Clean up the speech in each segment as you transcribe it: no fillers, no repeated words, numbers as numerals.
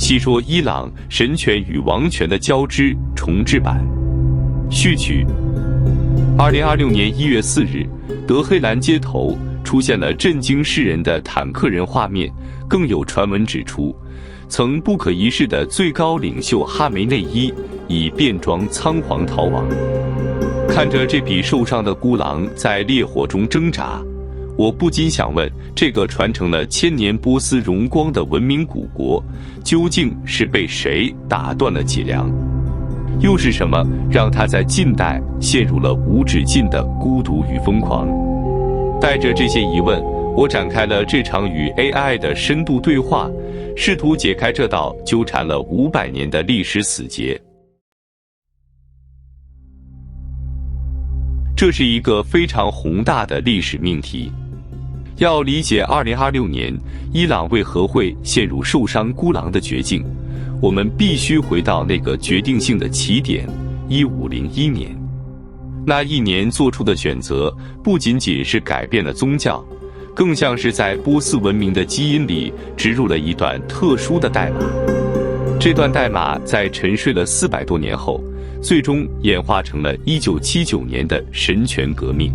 细说伊朗神权与王权的交织重制版。序曲。2026年1月4日，德黑兰街头出现了震惊世人的坦克人画面，更有传闻指出，曾不可一世的最高领袖哈梅内伊已变装仓皇逃亡。看着这匹受伤的孤狼在烈火中挣扎，我不禁想问，这个传承了千年波斯荣光的文明古国，究竟是被谁打断了脊梁？又是什么让它在近代陷入了无止境的孤独与疯狂？带着这些疑问，我展开了这场与 AI 的深度对话，试图解开这道纠缠了500年的历史死结。这是一个非常宏大的历史命题。要理解2026年伊朗为何会陷入受伤孤狼的绝境，我们必须回到那个决定性的起点1501年。那一年做出的选择不仅仅是改变了宗教，更像是在波斯文明的基因里植入了一段特殊的代码。这段代码在沉睡了400多年后，最终演化成了1979年的神权革命。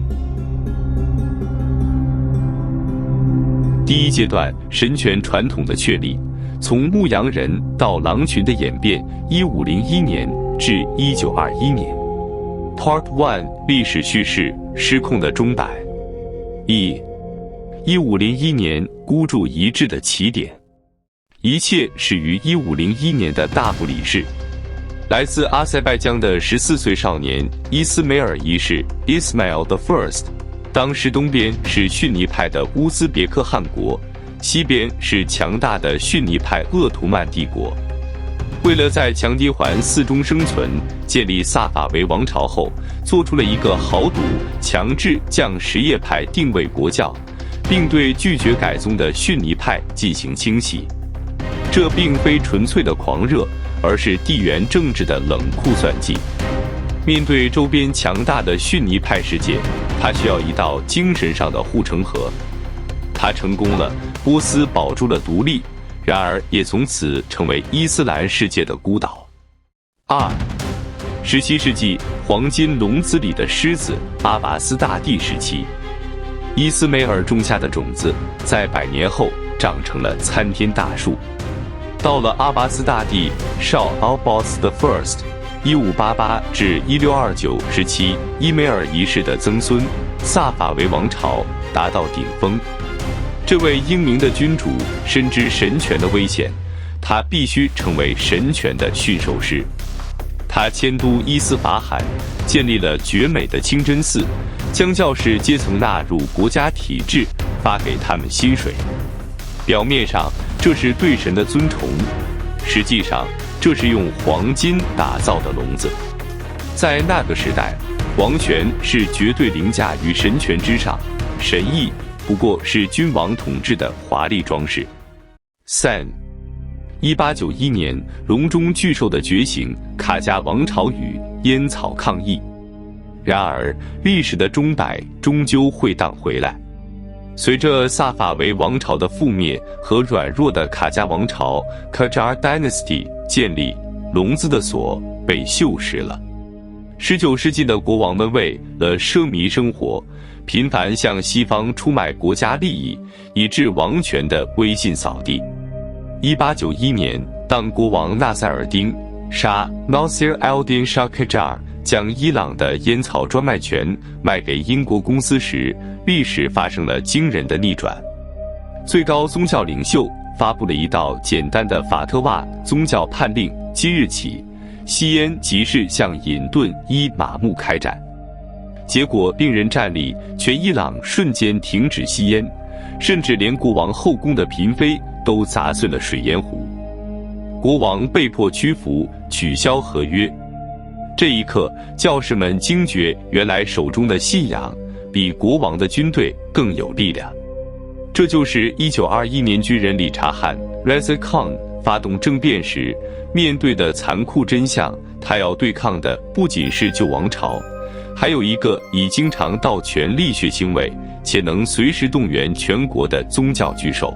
第一阶段，神权传统的确立，从牧羊人到狼群的演变，1501年至1921年。Part 1： 历史叙事，失控的钟摆。1501年，孤注一掷的起点。一切始于1501年的大不理事。来自阿塞拜疆的14岁少年伊斯梅尔一世 Ismail the First， 当时东边是逊尼派的乌兹别克汗国，西边是强大的逊尼派鄂图曼帝国。为了在强敌环4中生存，建立萨法维王朝后，做出了一个豪赌，强制将什叶派定位国教，并对拒绝改宗的逊尼派进行清洗。这并非纯粹的狂热，而是地缘政治的冷酷算计。面对周边强大的逊尼派世界，他需要一道精神上的护城河。他成功了，波斯保住了独立，然而也从此成为伊斯兰世界的孤岛。17世纪黄金笼子里的狮子阿拔斯大帝时期，伊斯梅尔种下的种子，在100年后长成了参天大树。到了阿拔斯大帝少 Abbas the First 1588至1629时期，伊梅尔一世的曾孙萨法维王朝达到顶峰。这位英明的君主深知神权的危险，他必须成为神权的驯兽师。他迁都伊斯法罕，建立了绝美的清真寺，将教士阶层纳入国家体制，发给他们薪水。表面上这是对神的尊崇，实际上这是用黄金打造的笼子。在那个时代，王权是绝对凌驾于神权之上，神意不过是君王统治的华丽装饰。1891年，笼中巨兽的觉醒，卡加王朝与烟草抗议。然而，历史的钟摆终究会荡回来。随着萨法维王朝的覆灭和软弱的卡加王朝 Qajar Dynasty 建立，笼子的锁被锈蚀了。19世纪的国王们为了奢靡生活，频繁向西方出卖国家利益，以致王权的威信扫地。1891年，当国王纳赛尔丁沙 Nasir al-Din Shah Qajar 将伊朗的烟草专卖权卖给英国公司时，历史发生了惊人的逆转。最高宗教领袖发布了一道简单的法特瓦宗教判令，即日起，吸烟即是向隐遁伊玛目开战。结果令人战栗，全伊朗瞬间停止吸烟，甚至连国王后宫的嫔妃都砸碎了水烟壶。国王被迫屈服，取消合约。这一刻，教士们惊觉，原来手中的信仰比国王的军队更有力量。这就是1921年军人理查汗 Reza Khan 发动政变时面对的残酷真相。他要对抗的不仅是旧王朝，还有一个以经常盗权力血腥味，且能随时动员全国的宗教巨兽。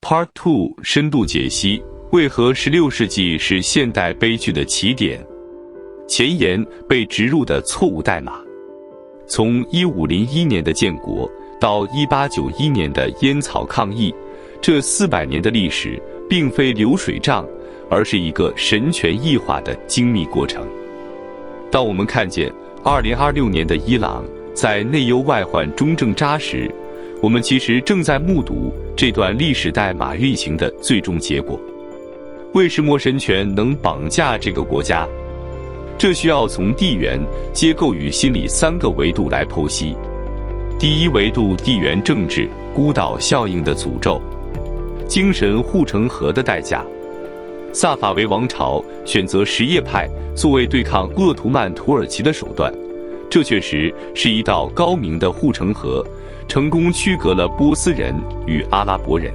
Part 2 深度解析为何16世纪是现代悲剧的起点。前言被植入的错误代码。从1501年的建国到1891年的烟草抗议，这400年的历史并非流水账，而是一个神权异化的精密过程。当我们看见2026年的伊朗在内忧外患中挣扎时，我们其实正在目睹这段历史代码运行的最终结果。为什么神权能绑架这个国家？这需要从地缘、结构与心理3个维度来剖析。第一维度，地缘政治，孤岛效应的诅咒，精神护城河的代价。萨法维王朝选择什叶派作为对抗鄂图曼土耳其的手段，这确实是一道高明的护城河，成功区隔了波斯人与阿拉伯人。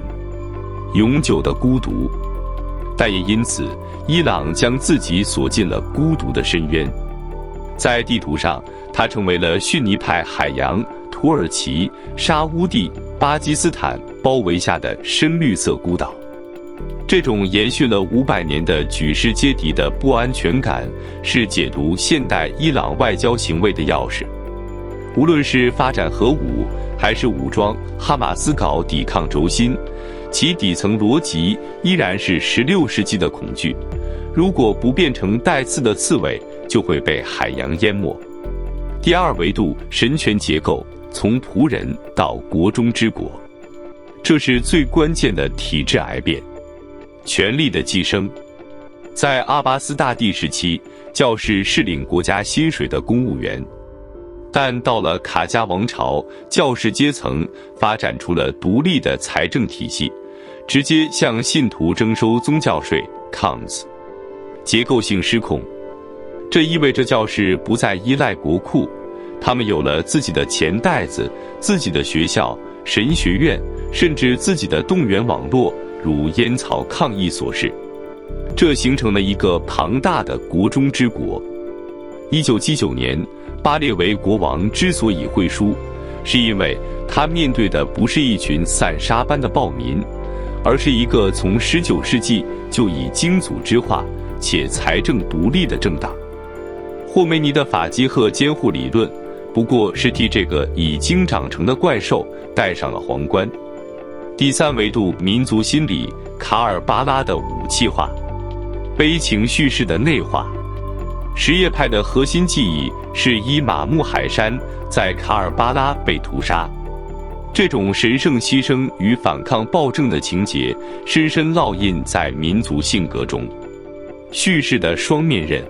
永久的孤独，但也因此，伊朗将自己锁进了孤独的深渊。在地图上，它成为了逊尼派海洋、土耳其、沙乌地、巴基斯坦包围下的深绿色孤岛。这种延续了500年的举世皆敌的不安全感，是解读现代伊朗外交行为的钥匙。无论是发展核武，还是武装哈马斯搞抵抗轴心，其底层逻辑依然是16世纪的恐惧。如果不变成带刺的刺猬，就会被海洋淹没。第二维度，神权结构，从仆人到国中之国，这是最关键的体制癌变。权力的寄生，在阿巴斯大帝时期，教士是领国家薪水的公务员，但到了卡加王朝，教士阶层发展出了独立的财政体系，直接向信徒征收宗教税 comes， 结构性失控。这意味着教士不再依赖国库，他们有了自己的钱袋子、自己的学校、神学院，甚至自己的动员网络，如烟草抗议所示。这形成了一个庞大的国中之国。1979年，巴列维国王之所以会输，是因为他面对的不是一群散沙般的暴民，而是一个从19世纪就已经组织化且财政独立的政党。霍梅尼的法基赫监护理论不过是替这个已经长成的怪兽戴上了皇冠。第三维度，民族心理，卡尔巴拉的武器化，悲情叙事的内化。什叶派的核心记忆是伊玛目海山在卡尔巴拉被屠杀，这种神圣牺牲与反抗暴政的情节深深烙印在民族性格中。叙事的双面刃，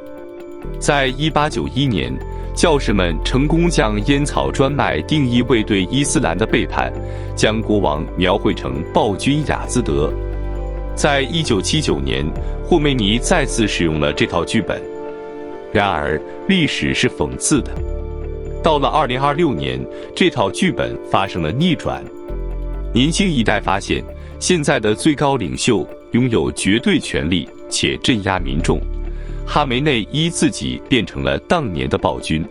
在1891年，教士们成功将烟草专卖定义为对伊斯兰的背叛，将国王描绘成暴君雅兹德。在1979年，霍梅尼再次使用了这套剧本。然而，历史是讽刺的。到了2026年，这套剧本发生了逆转。年轻一代发现，现在的最高领袖拥有绝对权力且镇压民众。哈梅内伊自己变成了当年的暴君，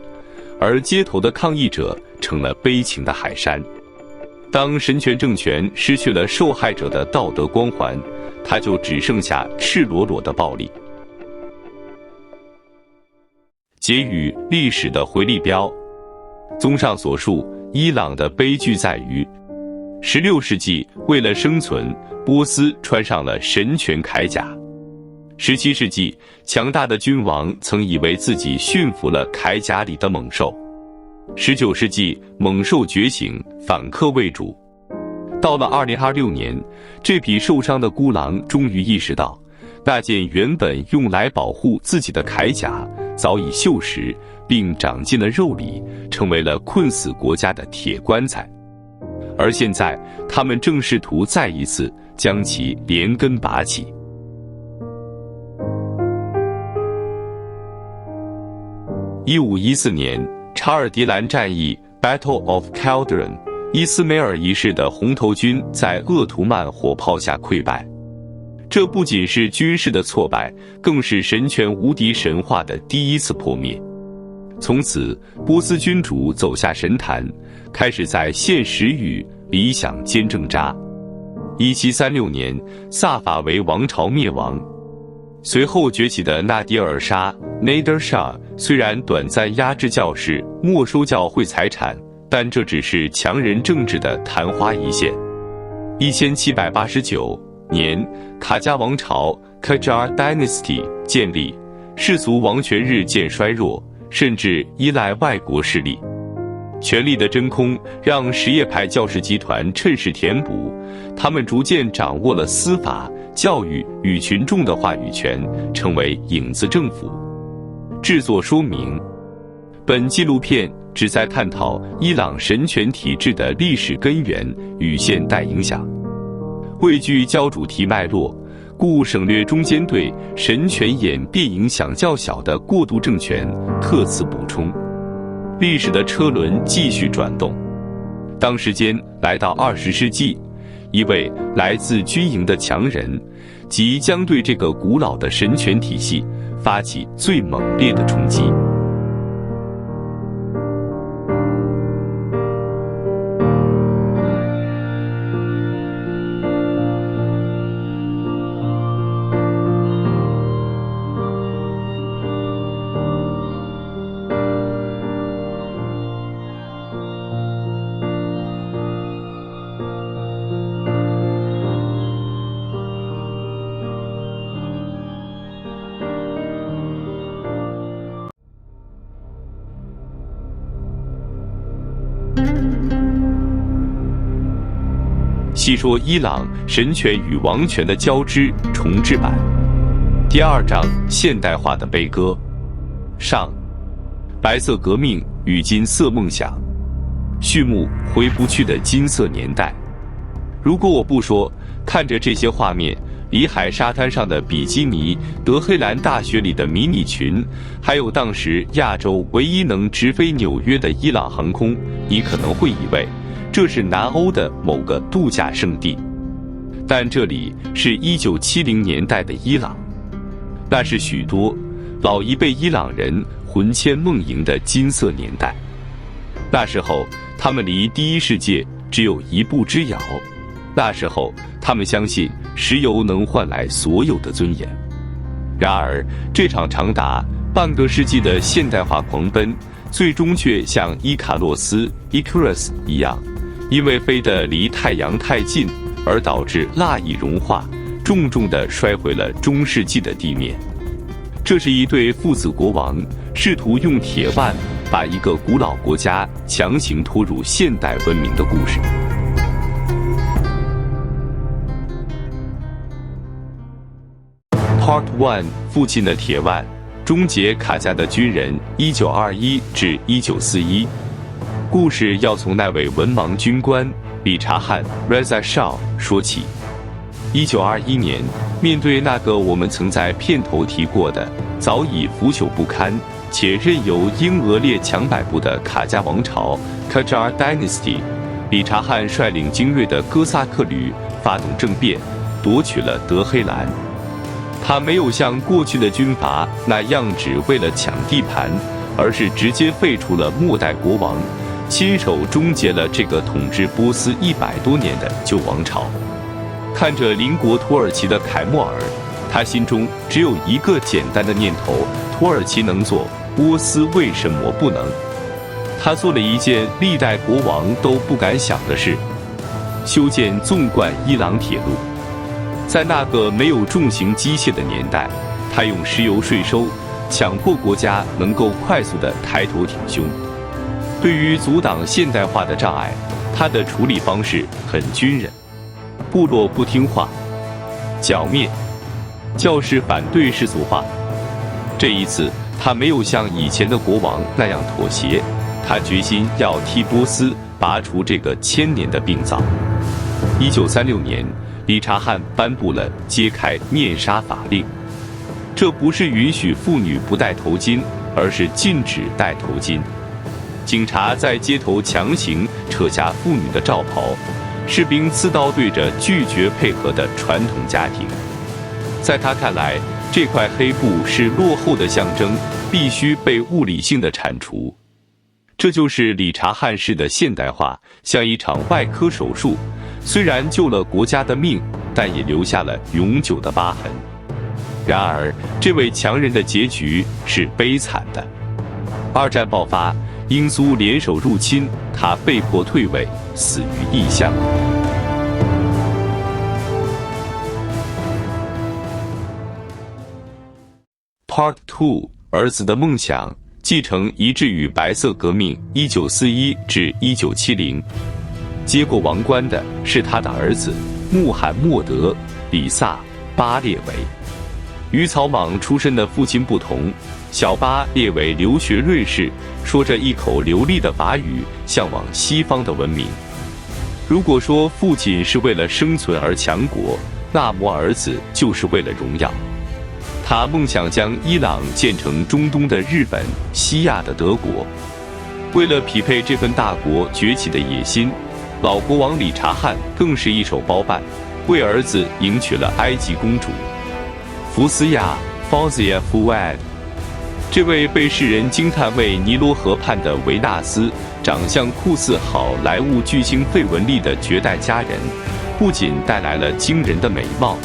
而街头的抗议者成了悲情的海山。当神权政权失去了受害者的道德光环，它就只剩下赤裸裸的暴力。结语：历史的回力镖。综上所述，伊朗的悲剧在于16世纪为了生存，波斯穿上了神权铠甲。17世纪，强大的君王曾以为自己驯服了铠甲里的猛兽。19世纪，猛兽觉醒，反客为主。到了2026年，这匹受伤的孤狼终于意识到，那件原本用来保护自己的铠甲早已锈蚀，并长进了肉里，成为了困死国家的铁棺材。而现在，他们正试图再一次将其连根拔起。1514年，查尔迪兰战役 Battle of Calderon， 伊斯梅尔一世的红头军在鄂图曼火炮下溃败。这不仅是军事的挫败，更是神权无敌神话的第一次破灭。从此，波斯君主走下神坛，开始在现实与理想间挣扎。1736年，萨法维王朝灭亡。随后崛起的纳迪尔沙 （Nader Shah） 虽然短暂压制教士、没收教会财产，但这只是强人政治的昙花一现。1789年，卡加王朝 （Qajar Dynasty） 建立，世俗王权日渐衰弱，甚至依赖外国势力。权力的真空让什叶派教士集团趁势填补，他们逐渐掌握了司法、教育与群众的话语权，成为影子政府。制作说明：本纪录片旨在探讨伊朗神权体制的历史根源与现代影响。为具教主题脉络，故省略中间对神权演变影响较小的过渡政权，特此补充。历史的车轮继续转动，当时间来到20世纪，一位来自军营的强人即将对这个古老的神权体系发起最猛烈的冲击。细说伊朗神权与王权的交织重制版，第2章现代化的悲歌。上，白色革命与金色梦想。序幕，回不去的金色年代。如果我不说，看着这些画面，里海沙滩上的比基尼，德黑兰大学里的迷你裙，还有当时亚洲唯一能直飞纽约的伊朗航空，你可能会以为这是南欧的某个度假胜地，但这里是1970年代的伊朗，那是许多老一辈伊朗人魂牵梦萦的金色年代。那时候，他们离第一世界只有一步之遥。那时候，他们相信石油能换来所有的尊严。然而，这场长达半个世纪的现代化狂奔，最终却像伊卡洛斯 （Icarus） 一样，因为飞得离太阳太近，而导致蜡蚁融化，重重地摔回了中世纪的地面。这是一对父子国王试图用铁腕把一个古老国家强行拖入现代文明的故事。Part 1： 父亲的铁腕，终结卡加的军人，1921至1941。故事要从那位文盲军官理查汉 Reza Shah 说起。1921年，面对那个我们曾在片头提过的早已腐朽不堪且任由英俄列强摆布的卡加王朝 Qajar Dynasty， 理查汉率领精锐的哥萨克旅发动政变，夺取了德黑兰。他没有像过去的军阀那样只为了抢地盘，而是直接废除了末代国王，亲手终结了这个统治波斯100多年的旧王朝。看着邻国土耳其的凯末尔，他心中只有一个简单的念头：土耳其能做，波斯为什么不能？他做了一件历代国王都不敢想的事，修建纵贯伊朗铁路。在那个没有重型机械的年代，他用石油税收强迫国家能够快速地抬头挺胸。对于阻挡现代化的障碍，他的处理方式很军人：部落不听话，剿灭；教士反对世俗化。这一次，他没有像以前的国王那样妥协，他决心要替波斯拔除这个1000年的病灶。1936年。理查汉颁布了揭开面纱法令，这不是允许妇女不戴头巾，而是禁止戴头巾。警察在街头强行扯下妇女的罩袍，士兵刺刀对着拒绝配合的传统家庭。在他看来，这块黑布是落后的象征，必须被物理性的铲除。这就是理查汉式的现代化，像一场外科手术。虽然救了国家的命，但也留下了永久的疤痕。然而，这位强人的结局是悲惨的。二战爆发，英苏联手入侵，他被迫退位，死于异乡。Part 2： 儿子的梦想，继承遗志与白色革命1941至1970。接过王冠的是他的儿子穆罕默德·里萨·巴列维。与草莽出身的父亲不同，小巴列维留学瑞士，说着一口流利的法语，向往西方的文明。如果说父亲是为了生存而强国，那么儿子就是为了荣耀。他梦想将伊朗建成中东的日本、西亚的德国。为了匹配这份大国崛起的野心，老国王理查汗更是一手包办，为儿子迎娶了埃及公主福斯亚 Fawzia Fuad。 这位被世人惊叹为尼罗河畔的维纳斯，长相酷似好莱坞巨星费雯丽的绝代佳人，不仅带来了惊人的美貌，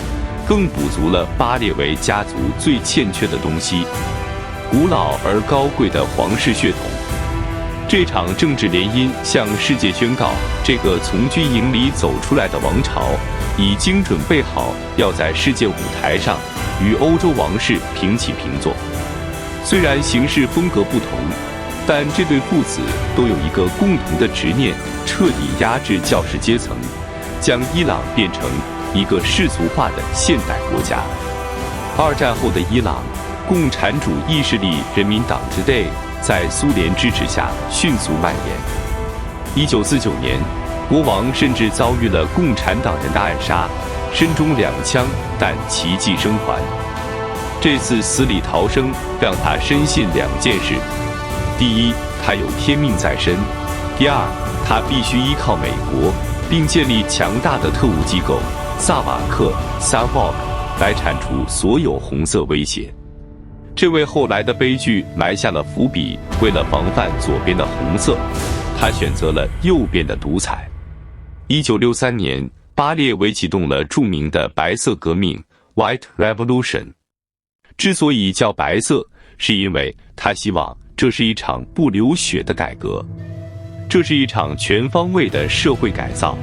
更补足了巴列维家族最欠缺的东西——古老而高贵的皇室血统。这场政治联姻向世界宣告，这个从军营里走出来的王朝，已经准备好要在世界舞台上与欧洲王室平起平坐。虽然行事风格不同，但这对父子都有一个共同的执念：彻底压制教士阶层，将伊朗变成一个世俗化的现代国家。二战后的伊朗，共产主义势力人民党 Today 在苏联支持下迅速蔓延。1949年，国王甚至遭遇了共产党人的暗杀，身中2枪，但奇迹生还。这次死里逃生让他深信2件事：第一，他有天命在身；第二，他必须依靠美国，并建立强大的特务机构萨瓦克 （SAVAK） 来铲除所有红色威胁。这为后来的悲剧埋下了伏笔。为了防范左边的红色，他选择了右边的独裁。1963年，巴列维启动了著名的白色革命 （White Revolution）。之所以叫白色，是因为他希望这是一场不流血的改革，这是一场全方位的社会改造。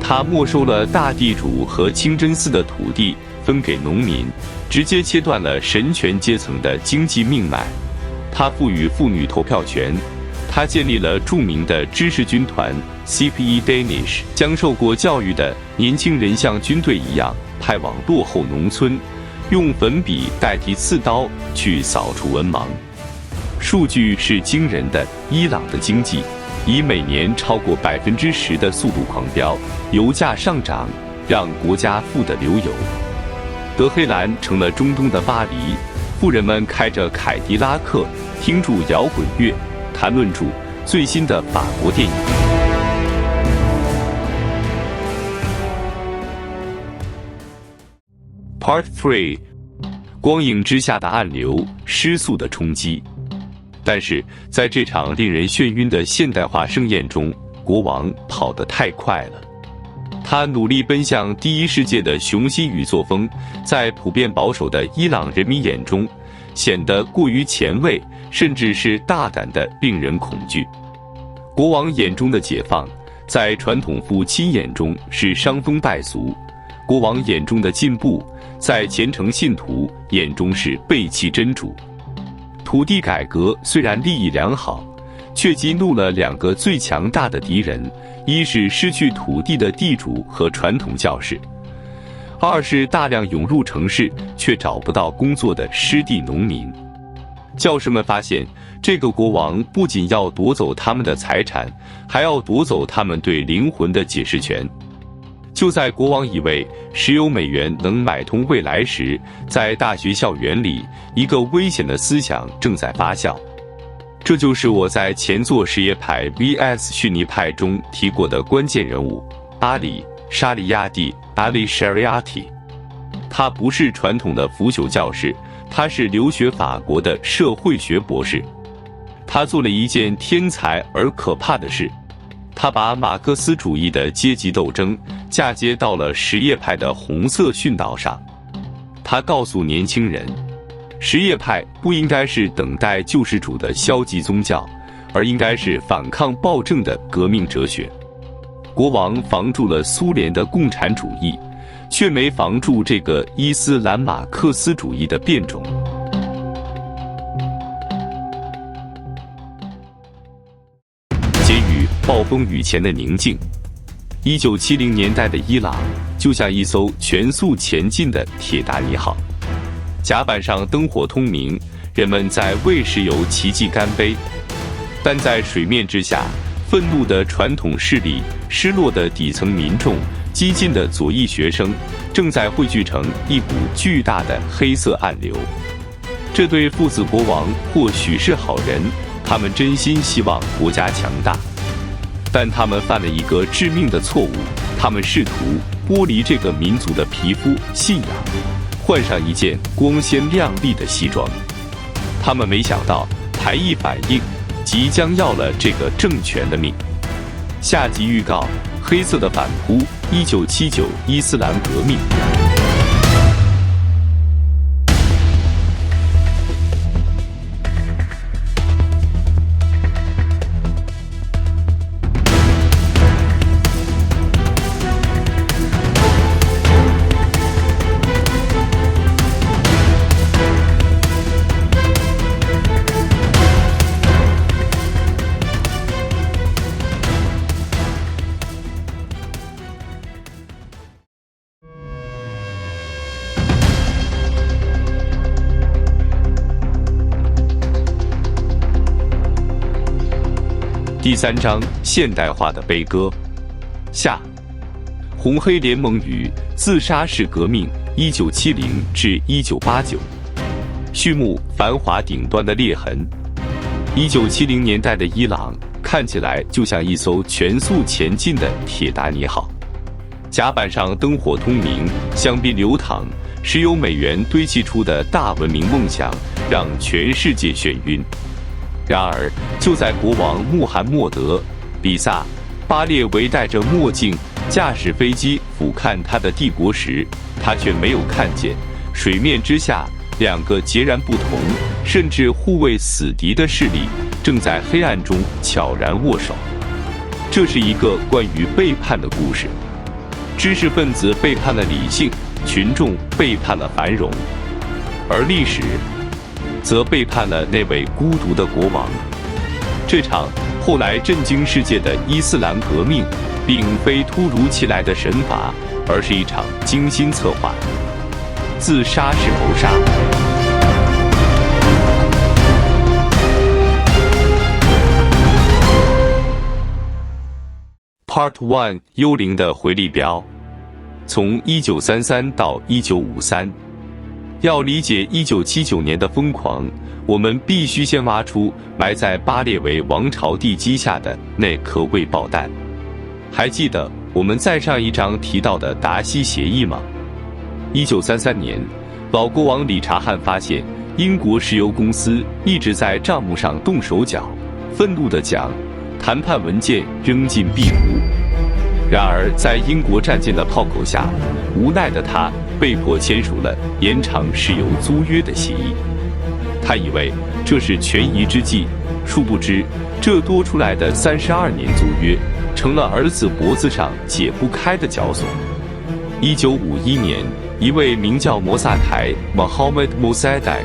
他没收了大地主和清真寺的土地，分给农民，直接切断了神权阶层的经济命脉。他赋予妇女投票权，他建立了著名的知识军团 CPE Danish， 将受过教育的年轻人像军队一样派往落后农村，用粉笔代替刺刀去扫除文盲。数据是惊人的，伊朗的经济以每年超过10%的速度狂飙，油价上涨让国家富得流油。德黑兰成了中东的巴黎，富人们开着凯迪拉克，听住摇滚乐，谈论住最新的法国电影。Part 3： 光影之下的暗流，失速的冲击。但是在这场令人眩晕的现代化盛宴中，国王跑得太快了。他努力奔向第一世界的雄心与作风，在普遍保守的伊朗人民眼中，显得过于前卫，甚至是大胆的令人恐惧。国王眼中的解放，在传统父亲眼中是伤风败俗；国王眼中的进步，在虔诚信徒眼中是背弃真主。土地改革虽然利益良好，却激怒了2个最强大的敌人：一是失去土地的地主和传统教士；二是大量涌入城市却找不到工作的失地农民。教士们发现，这个国王不仅要夺走他们的财产，还要夺走他们对灵魂的解释权。就在国王以为$10能买通未来时，在大学校园里，一个危险的思想正在发酵。这就是我在前作什叶派 vs 逊尼派中提过的关键人物阿里·沙里亚蒂 Ali Shariati。 他不是传统的腐朽教士，他是留学法国的社会学博士。他做了一件天才而可怕的事，他把马克思主义的阶级斗争嫁接到了什叶派的红色殉道上。他告诉年轻人，什叶派不应该是等待救世主的消极宗教，而应该是反抗暴政的革命哲学。国王防住了苏联的共产主义，却没防住这个伊斯兰马克思主义的变种。给予暴风雨前的宁静。1970年代的伊朗就像一艘全速前进的铁达尼号，甲板上灯火通明，人们在为石油奇迹干杯。但在水面之下，愤怒的传统势力、失落的底层民众、激进的左翼学生，正在汇聚成一股巨大的黑色暗流。这对父子国王或许是好人，他们真心希望国家强大，但他们犯了一个致命的错误，他们试图剥离这个民族的皮肤、信仰，换上一件光鲜亮丽的西装。他们没想到排异反应即将要了这个政权的命。下集预告：黑色的反扑，1979伊斯兰革命。第3章：现代化的悲歌。下，红黑联盟与自杀式革命1970至1989。序幕：繁华顶端的裂痕。1970年代的伊朗看起来就像一艘全速前进的铁达尼号，甲板上灯火通明，香槟流淌，石油美元堆砌出的大文明梦想让全世界眩晕。然而，就在国王穆罕默德·比萨·巴列维戴着墨镜驾驶飞机俯瞰他的帝国时，他却没有看见水面之下两个截然不同，甚至互为死敌的势力正在黑暗中悄然握手。这是一个关于背叛的故事。知识分子背叛了理性，群众背叛了繁荣，而历史则背叛了那位孤独的国王。这场后来震惊世界的伊斯兰革命，并非突如其来的神罚，而是一场精心策划、自杀式谋杀。Part 1： 幽灵的回力镖。从1933到1953。要理解1979年的疯狂，我们必须先挖出埋在巴列维王朝地基下的那颗未爆弹。还记得我们在上一章提到的达西协议吗？1933年，老国王理查汉发现英国石油公司一直在账目上动手脚，愤怒地讲，谈判文件扔进壁炉。然而，在英国战舰的炮口下，无奈的他被迫签署了延长石油租约的协议。他以为这是权宜之计，殊不知这多出来的32年租约成了儿子脖子上解不开的绞索。1951年，一位名叫摩萨台 Mohammad Mossadegh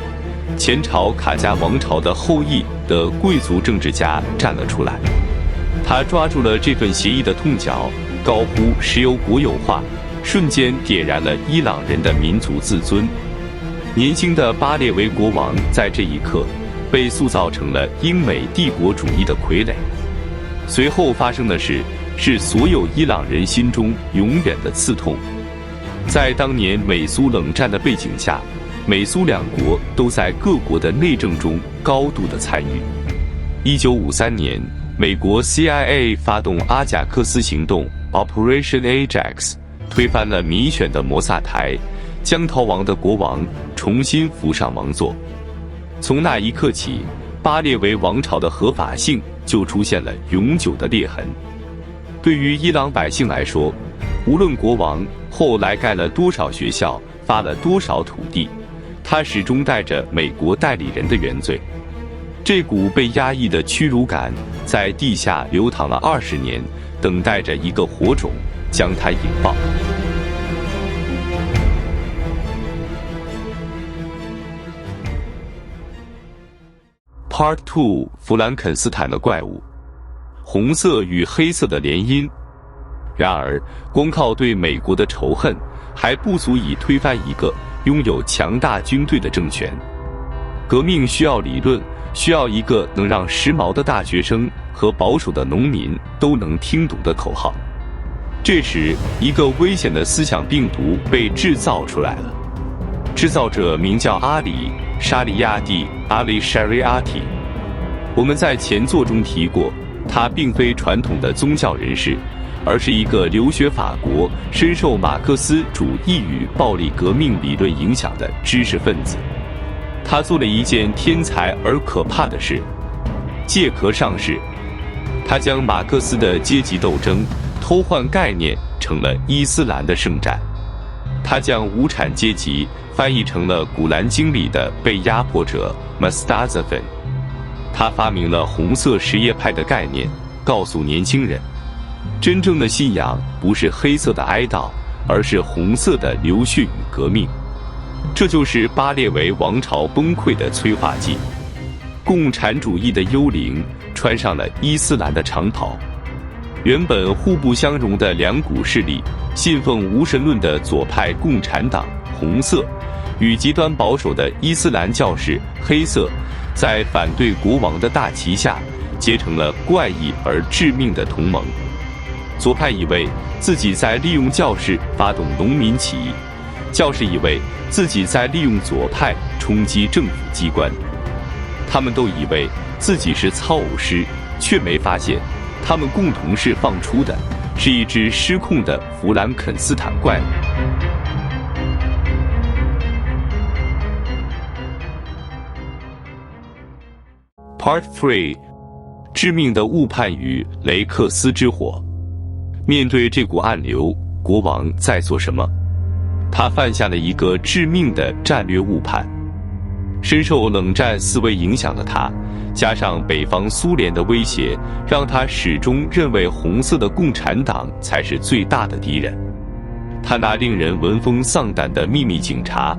前朝卡加王朝的后裔的贵族政治家站了出来，他抓住了这份协议的痛脚，高呼石油国有化，瞬间点燃了伊朗人的民族自尊。年轻的巴列维国王在这一刻被塑造成了英美帝国主义的傀儡。随后发生的事是所有伊朗人心中永远的刺痛。在当年美苏冷战的背景下，美苏两国都在各国的内政中高度的参与。1953年，美国 CIA 发动阿贾克斯行动 Operation Ajax， 推翻了民选的摩萨台，将逃亡的国王重新扶上王座。从那一刻起，巴列维王朝的合法性就出现了永久的裂痕。对于伊朗百姓来说，无论国王后来盖了多少学校，发了多少土地，他始终带着美国代理人的原罪。这股被压抑的屈辱感在地下流淌了20年，等待着一个火种将它引爆。Part 2：弗兰肯斯坦的怪物，红色与黑色的联姻。然而，光靠对美国的仇恨还不足以推翻一个拥有强大军队的政权。革命需要理论，需要一个能让时髦的大学生和保守的农民都能听懂的口号。这时，一个危险的思想病毒被制造出来了。制造者名叫阿里·沙里亚蒂 （Ali Shariati）。我们在前作中提过，他并非传统的宗教人士，而是一个留学法国、深受马克思主义与暴力革命理论影响的知识分子。他做了一件天才而可怕的事：借壳上市。他将马克思的阶级斗争偷换概念成了伊斯兰的圣战。他将无产阶级翻译成了《古兰经》里的被压迫者 Mustazafin。他发明了红色什叶派的概念，告诉年轻人，真正的信仰不是黑色的哀悼，而是红色的流血与革命。这就是巴列维王朝崩溃的催化剂。共产主义的幽灵穿上了伊斯兰的长袍。原本互不相容的两股势力，信奉无神论的左派共产党红色与极端保守的伊斯兰教士黑色，在反对国王的大旗下结成了怪异而致命的同盟。左派以为自己在利用教士发动农民起义，教士以为自己在利用左派冲击政府机关。他们都以为自己是操偶师，却没发现他们共同释放出的是一只失控的弗兰肯斯坦怪物。Part 3：致命的误判与雷克斯之火。面对这股暗流，国王在做什么？他犯下了一个致命的战略误判。深受冷战思维影响的他，加上北方苏联的威胁，让他始终认为红色的共产党才是最大的敌人。他那令人闻风丧胆的秘密警察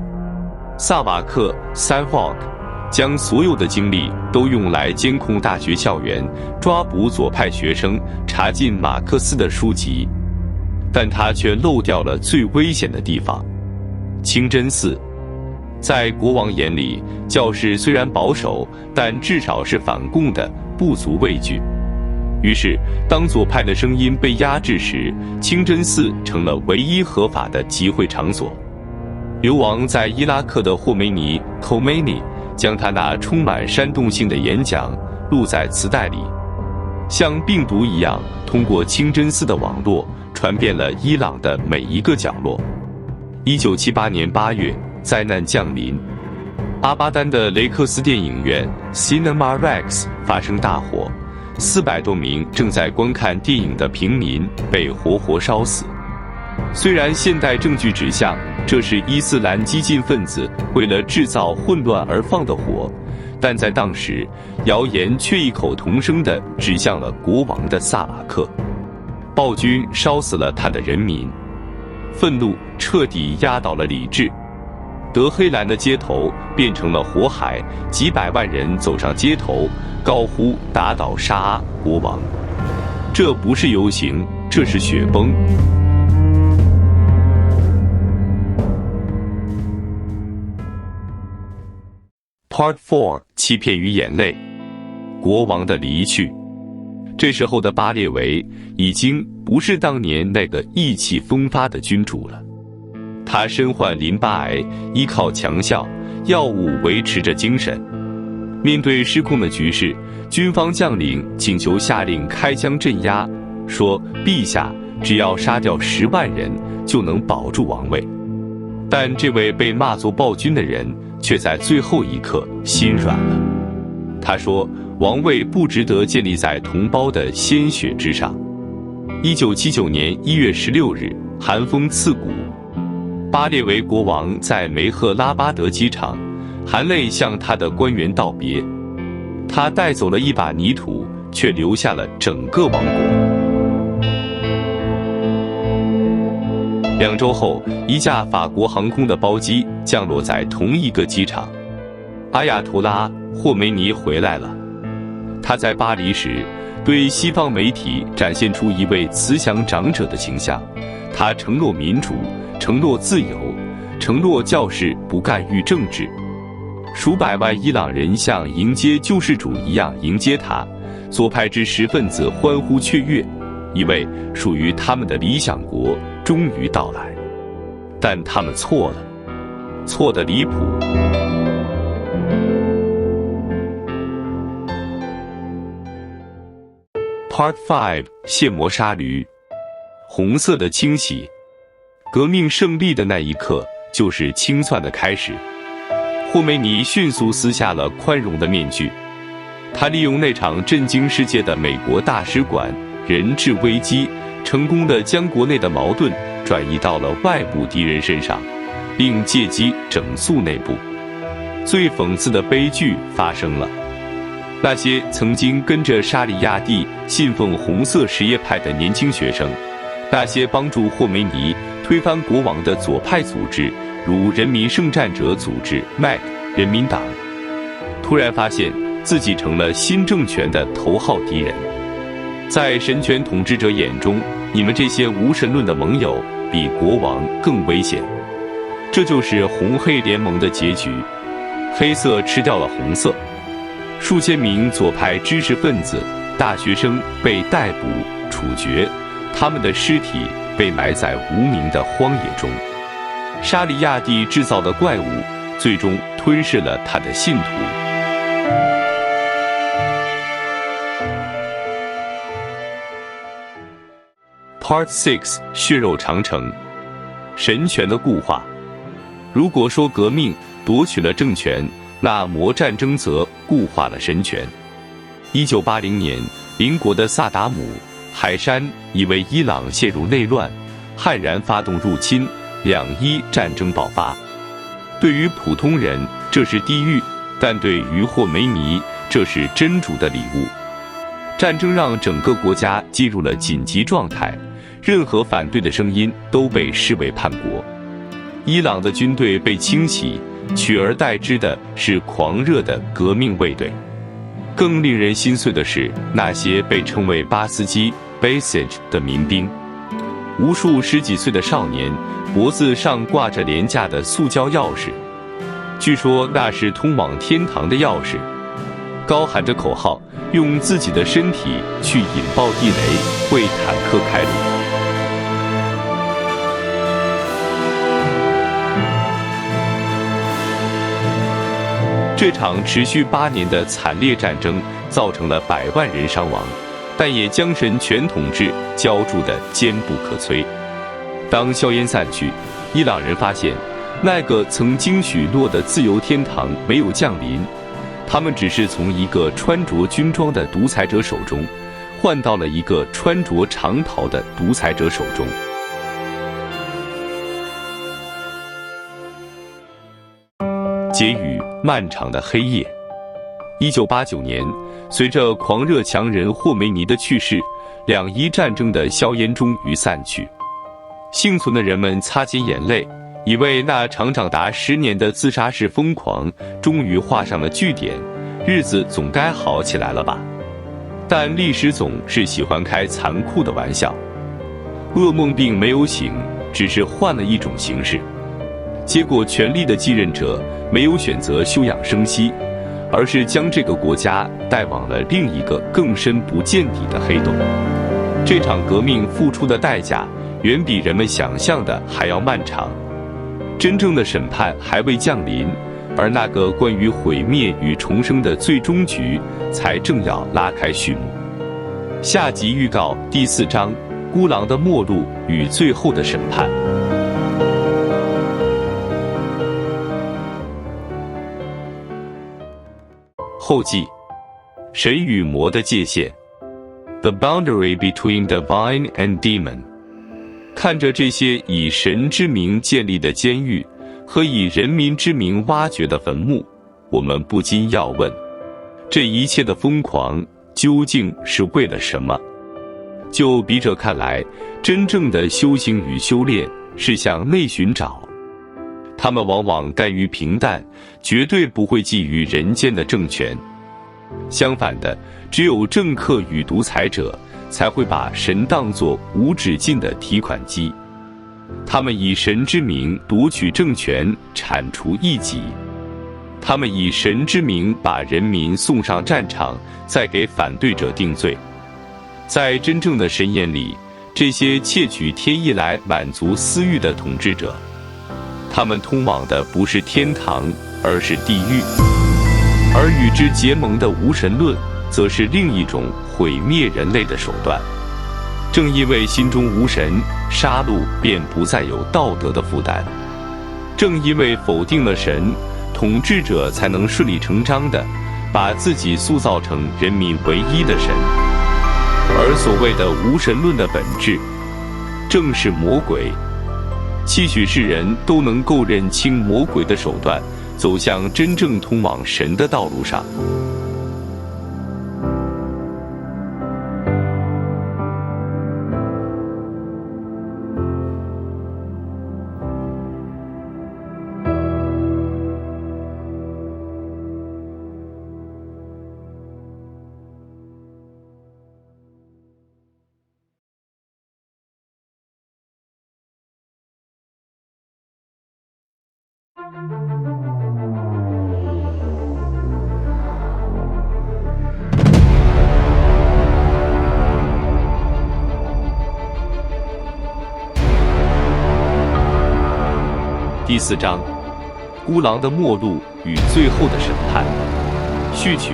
萨瓦克 （Savak） 将所有的精力都用来监控大学校园，抓捕左派学生，查禁马克思的书籍，但他却漏掉了最危险的地方——清真寺。在国王眼里，教士虽然保守，但至少是反共的，不足畏惧。于是，当左派的声音被压制时，清真寺成了唯一合法的集会场所。流亡在伊拉克的霍梅尼 （Khomeini） 将他那充满煽动性的演讲录在磁带里，像病毒一样通过清真寺的网络传遍了伊朗的每一个角落。1978年8月，灾难降临，阿巴丹的雷克斯电影院 Cinema Rex 发生大火，400多名正在观看电影的平民被活活烧死。虽然现代证据指向这是伊斯兰激进分子为了制造混乱而放的火，但在当时，谣言却异口同声地指向了国王的萨瓦克。暴君烧死了他的人民，愤怒彻底压倒了理智。德黑兰的街头变成了火海，几百万人走上街头，高呼打倒沙阿国王。这不是游行，这是雪崩。Part 4：欺骗与眼泪。国王的离去。这时候的巴列维已经不是当年那个意气风发的君主了。他身患淋巴癌，依靠强效药物维持着精神。面对失控的局势，军方将领请求下令开枪镇压，说陛下只要杀掉10万人就能保住王位。但这位被骂作暴君的人却在最后一刻心软了。他说王位不值得建立在同胞的鲜血之上。1979年1月16日，寒风刺骨，巴列维国王在梅赫拉巴德机场含泪向他的官员道别。他带走了一把泥土，却留下了整个王国。2周后，一架法国航空的包机降落在同一个机场。阿亚图拉·霍梅尼回来了。他在巴黎时，对西方媒体展现出一位慈祥长者的形象。他承诺民主，承诺自由，承诺教士不干预政治。数百万伊朗人像迎接救世主一样迎接他，左派知识分子欢呼雀跃，一位属于他们的理想国终于到来。但他们错了，错得离谱。Part 5： 卸磨杀驴。红色的清洗。革命胜利的那一刻，就是清算的开始。霍梅尼迅速撕下了宽容的面具，他利用那场震惊世界的美国大使馆人质危机，成功地将国内的矛盾转移到了外部敌人身上，并借机整肃内部。最讽刺的悲剧发生了，那些曾经跟着沙里亚蒂信奉红色什叶派的年轻学生，那些帮助霍梅尼推翻国王的左派组织，如人民圣战者组织 MAC 人民党，突然发现自己成了新政权的头号敌人。在神权统治者眼中，你们这些无神论的盟友比国王更危险。这就是红黑联盟的结局，黑色吃掉了红色，数千名左派知识分子、大学生被逮捕处决，他们的尸体被埋在无名的荒野中。沙里亚蒂制造的怪物最终吞噬了他的信徒。Part 6： 血肉长城。神权的固化。如果说革命夺取了政权，那魔战争则固化了神权。1980年，邻国的萨达姆、海珊以为伊朗陷入内乱，悍然发动入侵，2伊战争爆发。对于普通人，这是地狱；但对于霍梅尼，这是真主的礼物。战争让整个国家进入了紧急状态，任何反对的声音都被视为叛国。伊朗的军队被清洗，取而代之的是狂热的革命卫队。更令人心碎的是，那些被称为巴斯基 Basij 的民兵，无数10几岁的少年，脖子上挂着廉价的塑胶钥匙，据说那是通往天堂的钥匙，高喊着口号，用自己的身体去引爆地雷，为坦克开路。这场持续8年的惨烈战争造成了100万人伤亡，但也将神权统治浇筑得坚不可摧。当硝烟散去，伊朗人发现那个曾经许诺的自由天堂没有降临，他们只是从一个穿着军装的独裁者手中换到了一个穿着长袍的独裁者手中。结语：漫长的黑夜。1989年，随着狂热强人霍梅尼的去世，2伊战争的硝烟终于散去。幸存的人们擦干眼泪，以为那长达10年的自杀式疯狂终于画上了句点，日子总该好起来了吧？但历史总是喜欢开残酷的玩笑，噩梦并没有醒，只是换了一种形式。结果，权力的继任者没有选择休养生息，而是将这个国家带往了另一个更深不见底的黑洞。这场革命付出的代价远比人们想象的还要漫长，真正的审判还未降临，而那个关于毁灭与重生的最终局才正要拉开序幕。下集预告第4章：孤狼的末路与最后的审判。后记：神与魔的界限。The boundary between divine and demon。看着这些以神之名建立的监狱和以人民之名挖掘的坟墓，我们不禁要问：这一切的疯狂究竟是为了什么？就笔者看来，真正的修行与修炼是向内寻找。他们往往甘于平淡，绝对不会觊觎人间的政权。相反的，只有政客与独裁者才会把神当作无止境的提款机。他们以神之名夺取政权，铲除异己。他们以神之名把人民送上战场，再给反对者定罪。在真正的神眼里，这些窃取天意来满足私欲的统治者，他们通往的不是天堂，而是地狱。而与之结盟的无神论，则是另一种毁灭人类的手段。正因为心中无神，杀戮便不再有道德的负担。正因为否定了神，统治者才能顺理成章地把自己塑造成人民唯一的神。而所谓的无神论的本质，正是魔鬼。期许世人都能够认清魔鬼的手段，走向真正通往神的道路上。第4章，孤狼的末路与最后的审判。序曲：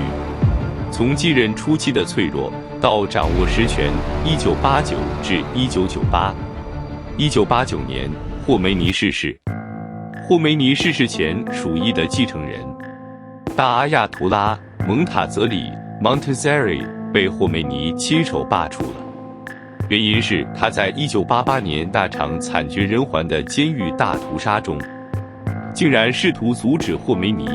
从继任初期的脆弱到掌握实权，1989至1998。1989年，霍梅尼逝世。霍梅尼逝世前属意的继承人大阿亚图拉蒙塔泽里 Montazeri 被霍梅尼亲手罢黜了。原因是他在1988年那场惨绝人寰的监狱大屠杀中，竟然试图阻止霍梅尼，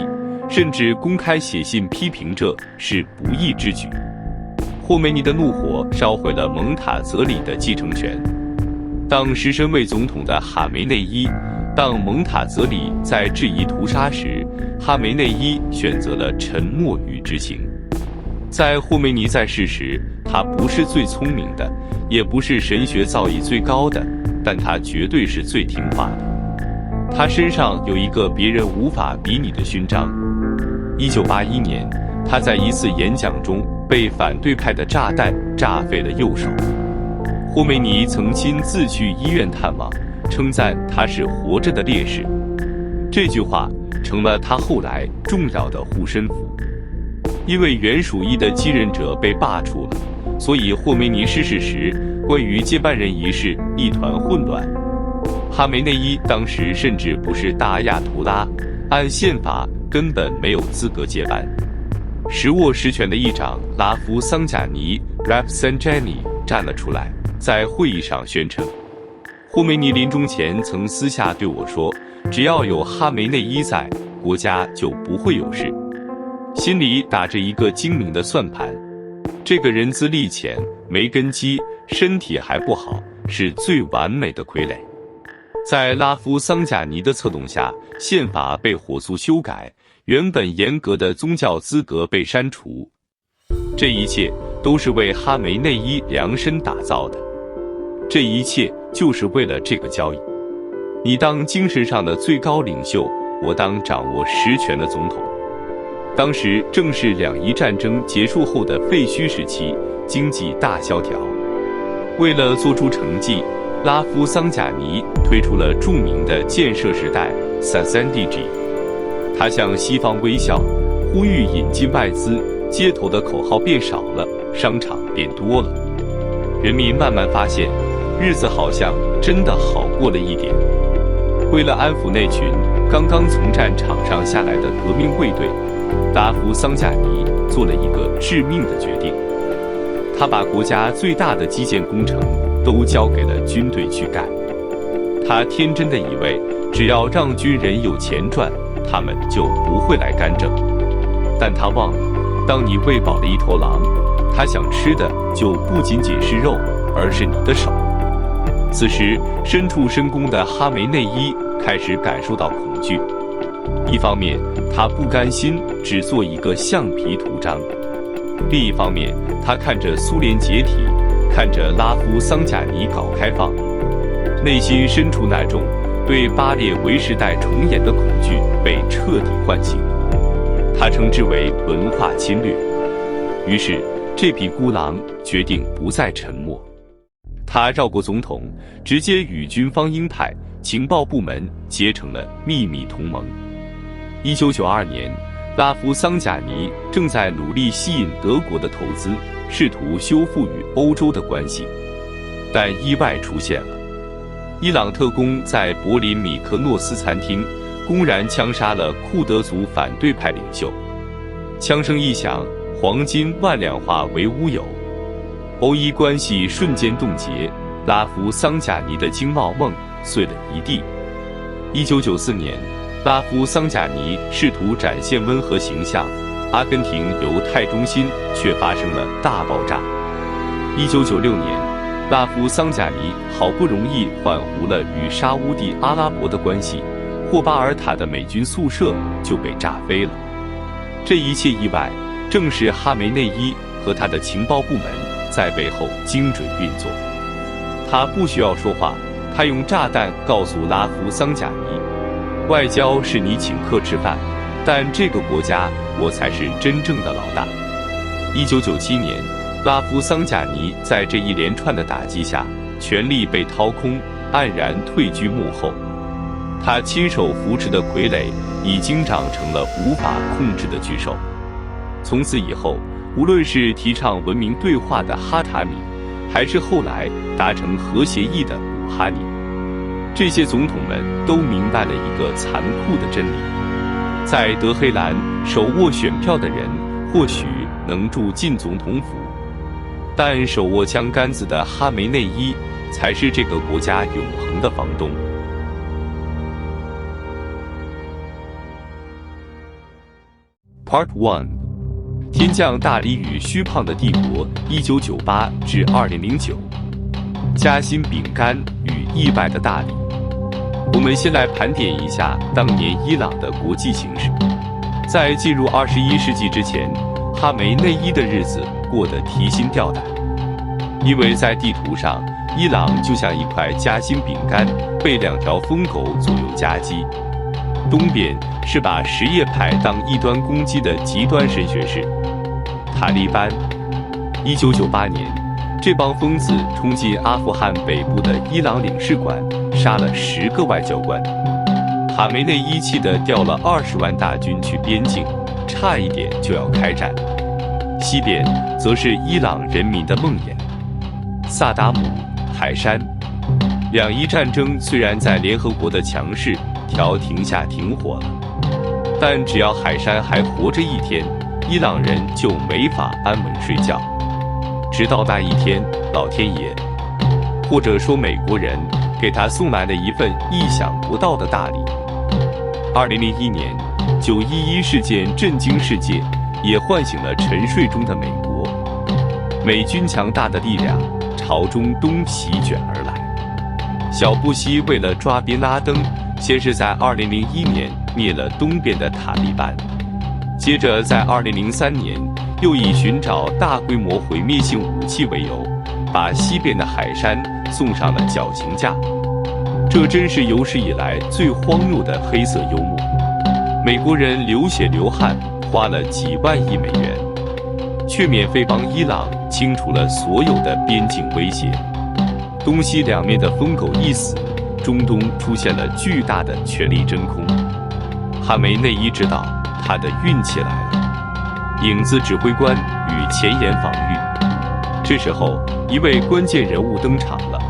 甚至公开写信批评这是不义之举。霍梅尼的怒火烧毁了蒙塔泽里的继承权。当时身为总统的哈梅内伊当蒙塔泽里在质疑屠杀时，哈梅内伊选择了沉默与执行。在霍梅尼在世时，他不是最聪明的，也不是神学造诣最高的，但他绝对是最听话的。他身上有一个别人无法比拟的勋章。1981年，他在一次演讲中被反对派的炸弹炸废了右手。霍梅尼曾亲自去医院探望，称赞他是活着的烈士。这句话成了他后来重要的护身符。因为原属意的继任者被罢黜了，所以霍梅尼逝世时，关于接班人一事一团混乱。哈梅内伊当时甚至不是大阿亚图拉，按宪法根本没有资格接班。实握实权的议长拉夫桑贾尼 Rafsanjani 站了出来，在会议上宣称，霍梅尼临终前曾私下对我说，只要有哈梅内伊在，国家就不会有事。心里打着一个精明的算盘，这个人资历浅，没根基，身体还不好，是最完美的傀儡。在拉夫桑贾尼的策动下，宪法被火速修改，原本严格的宗教资格被删除。这一切都是为哈梅内伊量身打造的，这一切就是为了这个交易。你当精神上的最高领袖，我当掌握实权的总统。当时正是两伊战争结束后的废墟时期，经济大萧条。为了做出成绩，拉夫桑贾尼推出了著名的建设时代 3DG。他向西方微笑，呼吁引进外资，街头的口号变少了，商场变多了。人民慢慢发现，日子好像真的好过了一点。为了安抚那群刚刚从战场上下来的革命卫队，拉夫桑贾尼做了一个致命的决定。他把国家最大的基建工程都交给了军队去干。他天真的以为，只要让军人有钱赚，他们就不会来干政。但他忘了，当你喂饱了一头狼，他想吃的就不仅仅是肉，而是你的手。此时，身处深宫的哈梅内伊开始感受到恐惧。一方面，他不甘心只做一个橡皮图章；另一方面，他看着苏联解体，看着拉夫桑贾尼搞开放，内心深处那种对巴列维时代重演的恐惧被彻底唤醒。他称之为文化侵略。于是，这匹孤狼决定不再沉默。他绕过总统，直接与军方鹰派情报部门结成了秘密同盟。1992年，拉夫桑贾尼正在努力吸引德国的投资，试图修复与欧洲的关系，但意外出现了。伊朗特工在柏林米克诺斯餐厅公然枪杀了库德族反对派领袖，枪声一响，黄金万两化为乌有，欧伊关系瞬间冻结，拉夫桑贾尼的经贸梦碎了一地。1994年，拉夫桑贾尼试图展现温和形象，阿根廷犹太中心却发生了大爆炸。1996年，拉夫桑贾尼好不容易缓和了与沙乌地阿拉伯的关系，霍巴尔塔的美军宿舍就被炸飞了。这一切意外，正是哈梅内伊和他的情报部门在背后精准运作。他不需要说话，他用炸弹告诉拉夫桑贾尼，外交是你请客吃饭，但这个国家我才是真正的老大。1997年，拉夫桑贾尼在这一连串的打击下，权力被掏空，黯然退居幕后。他亲手扶持的傀儡已经长成了无法控制的巨兽。从此以后，无论是提倡文明对话的哈塔米，还是后来达成核协议的鲁哈尼，这些总统们都明白了一个残酷的真理：在德黑兰手握选票的人或许能住进总统府，但手握枪杆子的哈梅内伊才是这个国家永恒的房东。Part 1：天降大礼与虚胖的帝国，1998至2009。夹心饼干与意外的大礼。我们先来盘点一下当年伊朗的国际形势。在进入21世纪之前，哈梅内伊的日子过得提心吊胆，因为在地图上，伊朗就像一块夹心饼干，被2条疯狗左右夹击。东边是把什叶派当异端攻击的极端神学士塔利班。1998年，这帮疯子冲进阿富汗北部的伊朗领事馆，杀了10个外交官。哈梅内伊气得调了20万大军去边境，差一点就要开战。西边则是伊朗人民的梦魇，萨达姆、海珊。两伊战争虽然在联合国的强势调停下停火了，但只要海珊还活着一天，伊朗人就没法安稳睡觉。直到那一天，老天爷，或者说美国人，给他送来了一份意想不到的大礼。2001年，911事件震惊世界，也唤醒了沉睡中的美国。美军强大的力量朝中东席卷而来。小布希为了抓宾拉登，先是在2001年灭了东边的塔利班，接着在2003年又以寻找大规模毁灭性武器为由，把西边的海珊送上了绞刑架。这真是有史以来最荒谬的黑色幽默。美国人流血流汗，花了几万亿美元，却免费帮伊朗清除了所有的边境威胁。东西两面的疯狗一死，中东出现了巨大的权力真空。哈梅内伊知道他的运气来了，影子指挥官与前沿防御。这时候，一位关键人物登场了。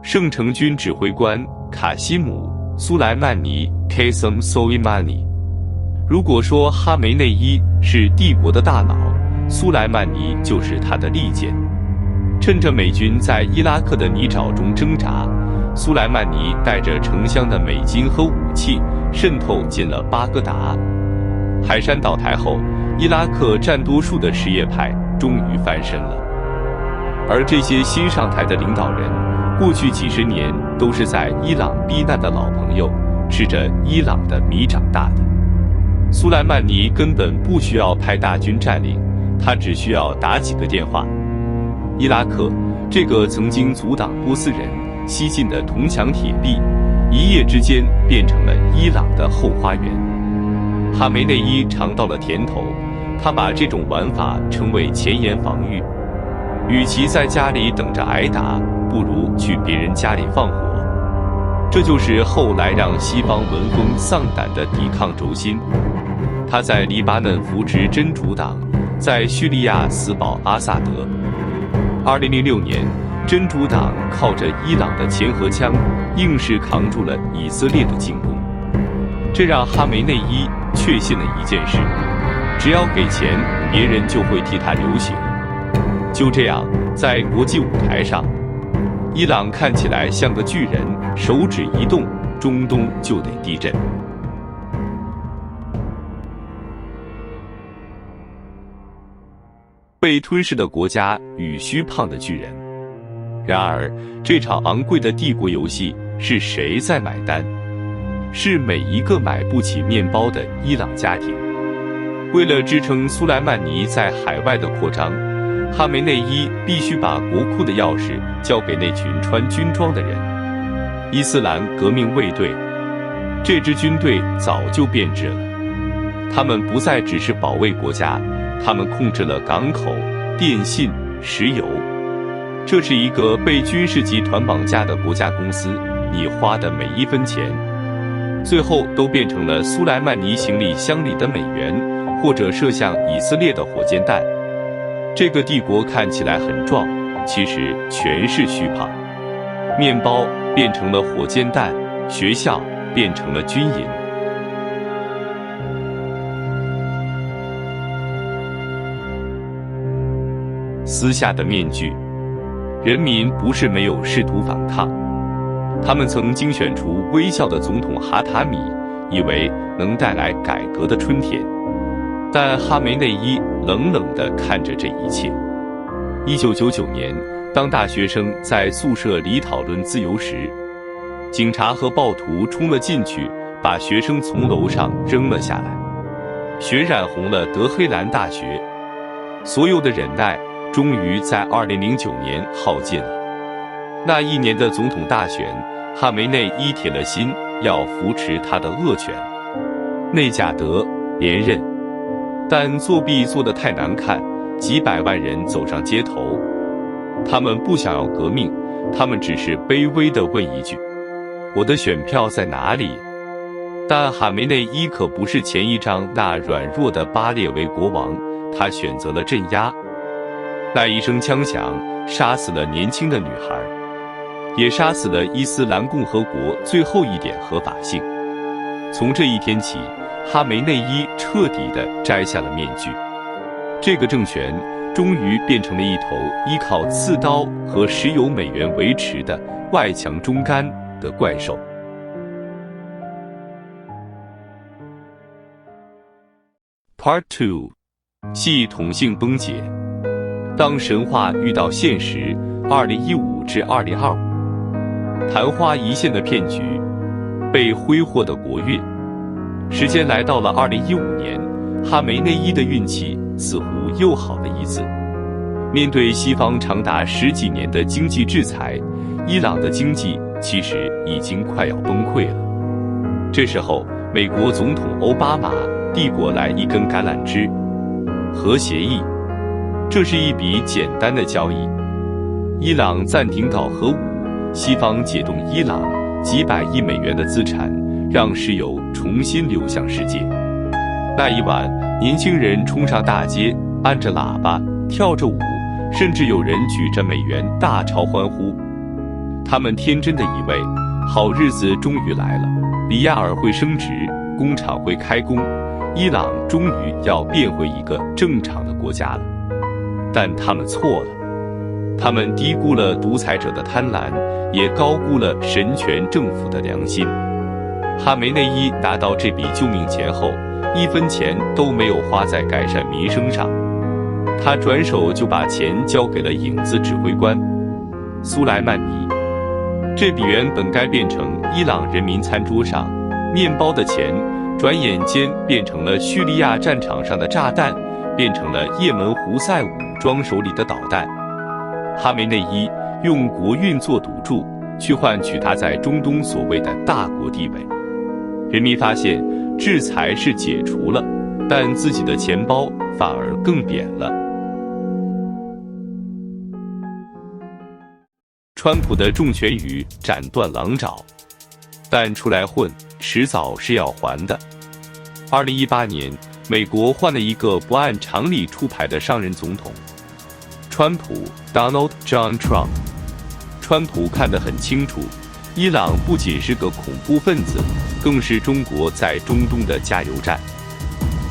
圣城军指挥官卡西姆·苏莱曼尼 （Qasem Soleimani）。如果说哈梅内伊是帝国的大脑，苏莱曼尼就是他的利剑。趁着美军在伊拉克的泥沼中挣扎，苏莱曼尼带着成箱的美金和武器渗透进了巴格达。海山倒台后，伊拉克占多数的什叶派终于翻身了。而这些新上台的领导人，过去几十年都是在伊朗避难的老朋友，吃着伊朗的米长大的。苏莱曼尼根本不需要派大军占领，他只需要打几个电话。伊拉克这个曾经阻挡波斯人西进的铜墙铁壁，一夜之间变成了伊朗的后花园。哈梅内伊尝到了甜头，他把这种玩法称为前沿防御。与其在家里等着挨打，不如去别人家里放火。这就是后来让西方闻风丧胆的抵抗轴心。他在黎巴嫩扶植真主党，在叙利亚死保阿萨德。2006年，真主党靠着伊朗的钱和枪，硬是扛住了以色列的进攻。这让哈梅内伊确信了一件事：只要给钱，别人就会替他流血。就这样，在国际舞台上，伊朗看起来像个巨人，手指一动，中东就得地震。被吞噬的国家与虚胖的巨人。然而，这场昂贵的帝国游戏是谁在买单？是每一个买不起面包的伊朗家庭。为了支撑苏莱曼尼在海外的扩张，哈梅内伊必须把国库的钥匙交给那群穿军装的人——伊斯兰革命卫队。这支军队早就变质了，他们不再只是保卫国家，他们控制了港口、电信、石油。这是一个被军事集团绑架的国家公司，你花的每一分钱，最后都变成了苏莱曼尼行李箱里的美元，或者射向以色列的火箭弹。这个帝国看起来很壮，其实全是虚胖。面包变成了火箭弹，学校变成了军营。撕下的面具，人民不是没有试图反抗。他们曾经选出微笑的总统哈塔米，以为能带来改革的春天。但哈梅内伊冷冷地看着这一切。1999年，当大学生在宿舍里讨论自由时，警察和暴徒冲了进去，把学生从楼上扔了下来。血染红了德黑兰大学，所有的忍耐终于在2009年耗尽了。那一年的总统大选，哈梅内伊铁了心要扶持他的恶犬内贾德连任。但作弊做得太难看，几百万人走上街头。他们不想要革命，他们只是卑微地问一句：“我的选票在哪里？”但哈梅内伊可不是前一章那软弱的巴列维国王，他选择了镇压。那一声枪响，杀死了年轻的女孩，也杀死了伊斯兰共和国最后一点合法性。从这一天起，哈梅内伊彻底地摘下了面具。这个政权终于变成了一头依靠刺刀和石油美元维持的外强中干的怪兽。Part 2， 系统性崩解。当神话遇到现实，2015至2025，昙花一现的骗局，被挥霍的国运。时间来到了2015年，哈梅内伊的运气似乎又好了一次。面对西方长达10几年的经济制裁，伊朗的经济其实已经快要崩溃了。这时候，美国总统奥巴马递过来一根橄榄枝，核协议。这是一笔简单的交易，伊朗暂停搞核武，西方解冻伊朗几百亿美元的资产，让石油重新流向世界。那一晚，年轻人冲上大街，按着喇叭，跳着舞，甚至有人举着美元大吵欢呼。他们天真的以为，好日子终于来了，里亚尔会升值，工厂会开工，伊朗终于要变回一个正常的国家了。但他们错了。他们低估了独裁者的贪婪，也高估了神权政府的良心。哈梅内伊拿到这笔救命钱后，1分钱都没有花在改善民生上，他转手就把钱交给了影子指挥官苏莱曼尼。这笔原本该变成伊朗人民餐桌上面包的钱，转眼间变成了叙利亚战场上的炸弹，变成了也门胡塞武装手里的导弹。哈梅内伊用国运做赌注，去换取他在中东所谓的大国地位。人民发现制裁是解除了，但自己的钱包反而更扁了。川普的重拳语斩断狼爪，但出来混，迟早是要还的。2018年，美国换了一个不按常理出牌的商人总统，川普 Donald John Trump。川普看得很清楚，伊朗不仅是个恐怖分子，更是中国在中东的加油站。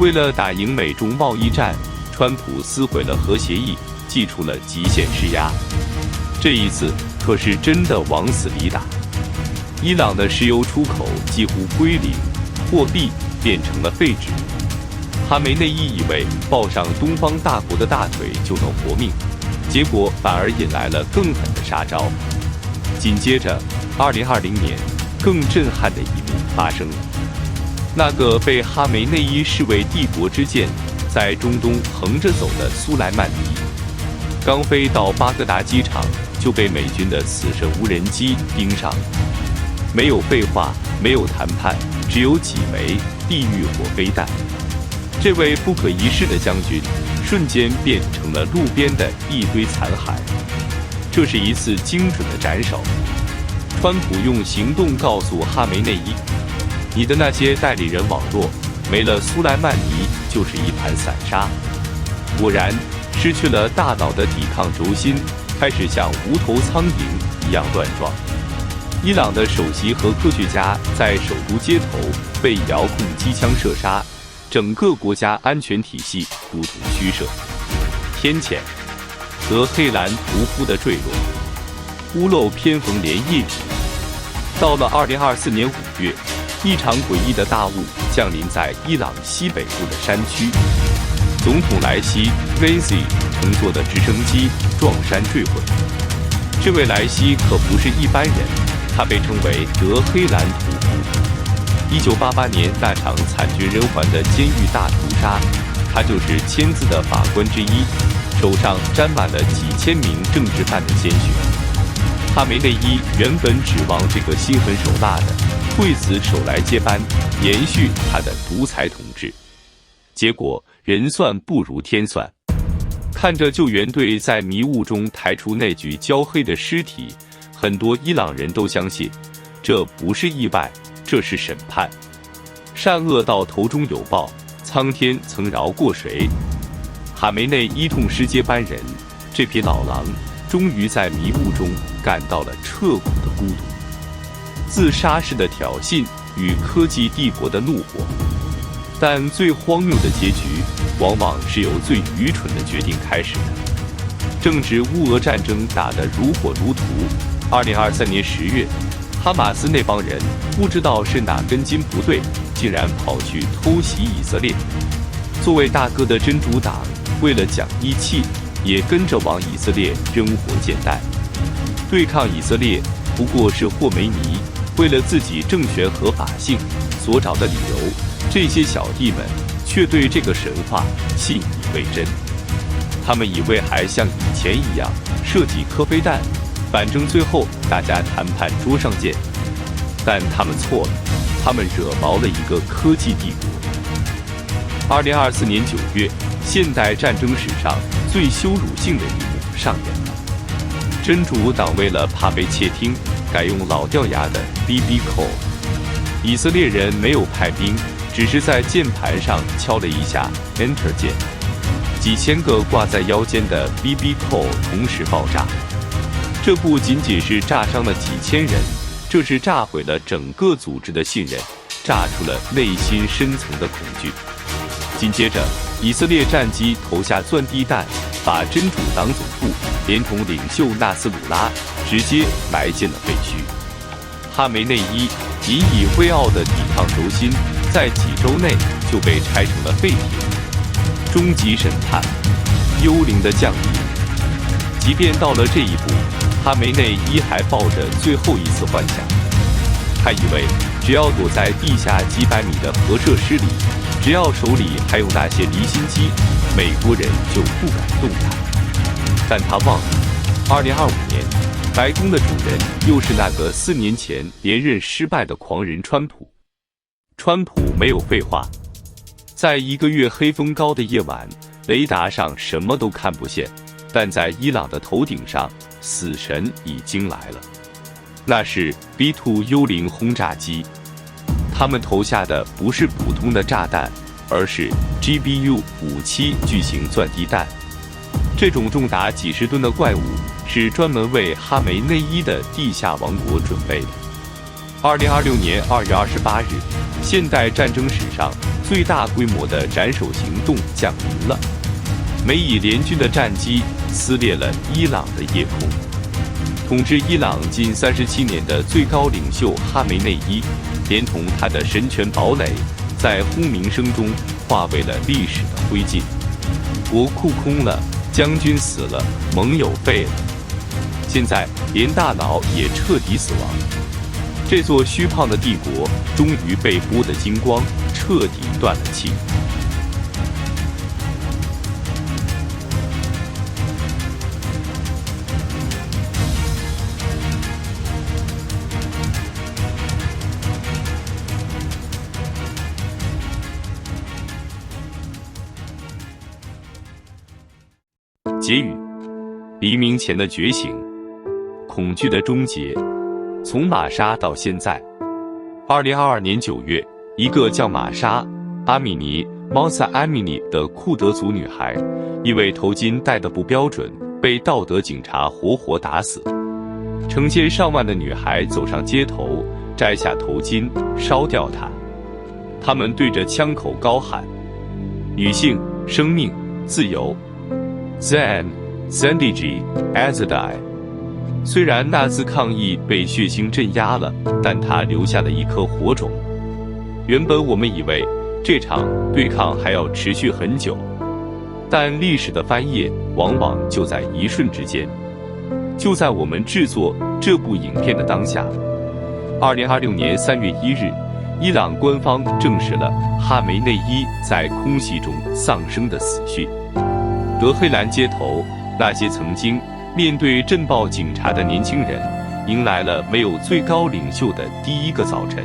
为了打赢美中贸易战，川普撕毁了核协议，祭出了极限施压。这一次可是真的往死里打。伊朗的石油出口几乎归零，货币变成了废纸。哈梅内伊以为抱上东方大国的大腿就能活命，结果反而引来了更狠的杀招。紧接着2020年，更震撼的一幕发生了。那个被哈梅内伊视为帝国之剑，在中东横着走的苏莱曼尼，刚飞到巴格达机场就被美军的死神无人机盯上了。没有废话，没有谈判，只有几枚地狱火飞弹。这位不可一世的将军，瞬间变成了路边的一堆残骸。这是一次精准的斩首。川普用行动告诉哈梅内伊，你的那些代理人网络没了苏莱曼尼就是一盘散沙。果然，失去了大脑的抵抗轴心开始像无头苍蝇一样乱撞。伊朗的首席和科学家在首都街头被遥控机枪射杀，整个国家安全体系如同虚设。天谴，德黑兰屠夫的坠落，屋漏偏逢连夜雨。到了2024年5月，一场诡异的大雾降临在伊朗西北部的山区，总统莱西 Raisi 乘坐的直升机撞山坠毁。这位莱西可不是一般人，他被称为德黑兰屠夫。1988年那场惨绝人寰的监狱大屠杀，他就是签字的法官之一，手上沾满了几千名政治犯的鲜血。哈梅内伊原本指望这个心狠手辣的刽子手来接班，延续他的独裁统治，结果人算不如天算。看着救援队在迷雾中抬出那具焦黑的尸体，很多伊朗人都相信，这不是意外，这是审判。善恶到头终有报，苍天曾饶过谁？哈梅内伊痛失接班人，这匹老狼终于在迷雾中感到了彻骨的孤独。自杀式的挑衅与科技帝国的怒火，但最荒谬的结局往往是由最愚蠢的决定开始的。正值乌俄战争打得如火如荼，2023年10月，哈马斯那帮人不知道是哪根筋不对，竟然跑去偷袭以色列。作为大哥的真主党，为了讲义气，也跟着往以色列扔火箭弹。对抗以色列不过是霍梅尼为了自己政权合法性所找的理由，这些小弟们却对这个神话信以为真。他们以为还像以前一样设计颗飞弹，反正最后大家谈判桌上见。但他们错了，他们惹毛了一个科技帝国。2024年9月，现代战争史上最羞辱性的一幕上演了。真主党为了怕被窃听，改用老掉牙的 BB Call。以色列人没有派兵，只是在键盘上敲了一下 Enter 键，几千个挂在腰间的 BB Call 同时爆炸。这不仅仅是炸伤了几千人，这是炸毁了整个组织的信任，炸出了内心深层的恐惧。紧接着，以色列战机投下钻地弹，把真主党总部连同领袖纳斯鲁拉直接埋进了废墟。哈梅内伊引以为傲的抵抗轴心，在几周内就被拆成了废铁。终极审判，幽灵的降临。即便到了这一步，哈梅内伊还抱着最后一丝幻想。他以为只要躲在地下几百米的核设施里，只要手里还有那些离心机，美国人就不敢动弹。但他忘了，2025年，白宫的主人又是那个4年前连任失败的狂人川普。川普没有废话，在1个月黑风高的夜晚，雷达上什么都看不见，但在伊朗的头顶上，死神已经来了。那是 B-2 幽灵轰炸机，他们投下的不是普通的炸弹，而是 GBU-57巨型钻地弹。这种重达几十吨的怪物是专门为哈梅内伊的地下王国准备的。2026年2月28日，现代战争史上最大规模的斩首行动降临了。美以联军的战机撕裂了伊朗的夜空。统治伊朗近37年的最高领袖哈梅内伊，连同他的神权堡垒，在轰鸣声中化为了历史的灰烬。国库空了，将军死了，盟友废了，现在连大佬也彻底死亡。这座虚胖的帝国终于被剥得精光，彻底断了气。结语：黎明前的觉醒，恐惧的终结。从玛莎到现在，2022年9月，一个叫玛莎·阿米尼 （Mahsa Amini） 的库德族女孩，因为头巾戴得不标准，被道德警察活活打死。成千上万的女孩走上街头，摘下头巾，烧掉它。她们对着枪口高喊：“女性、生命、自由。” Zan, Zandiji, Azadai。 虽然那次抗议被血腥镇压了，但它留下了一颗火种。原本我们以为这场对抗还要持续很久，但历史的翻页往往就在一瞬之间。就在我们制作这部影片的当下，2026年3月1日，伊朗官方证实了哈梅内伊在空袭中丧生的死讯。德黑兰街头，那些曾经面对镇暴警察的年轻人，迎来了没有最高领袖的第一个早晨。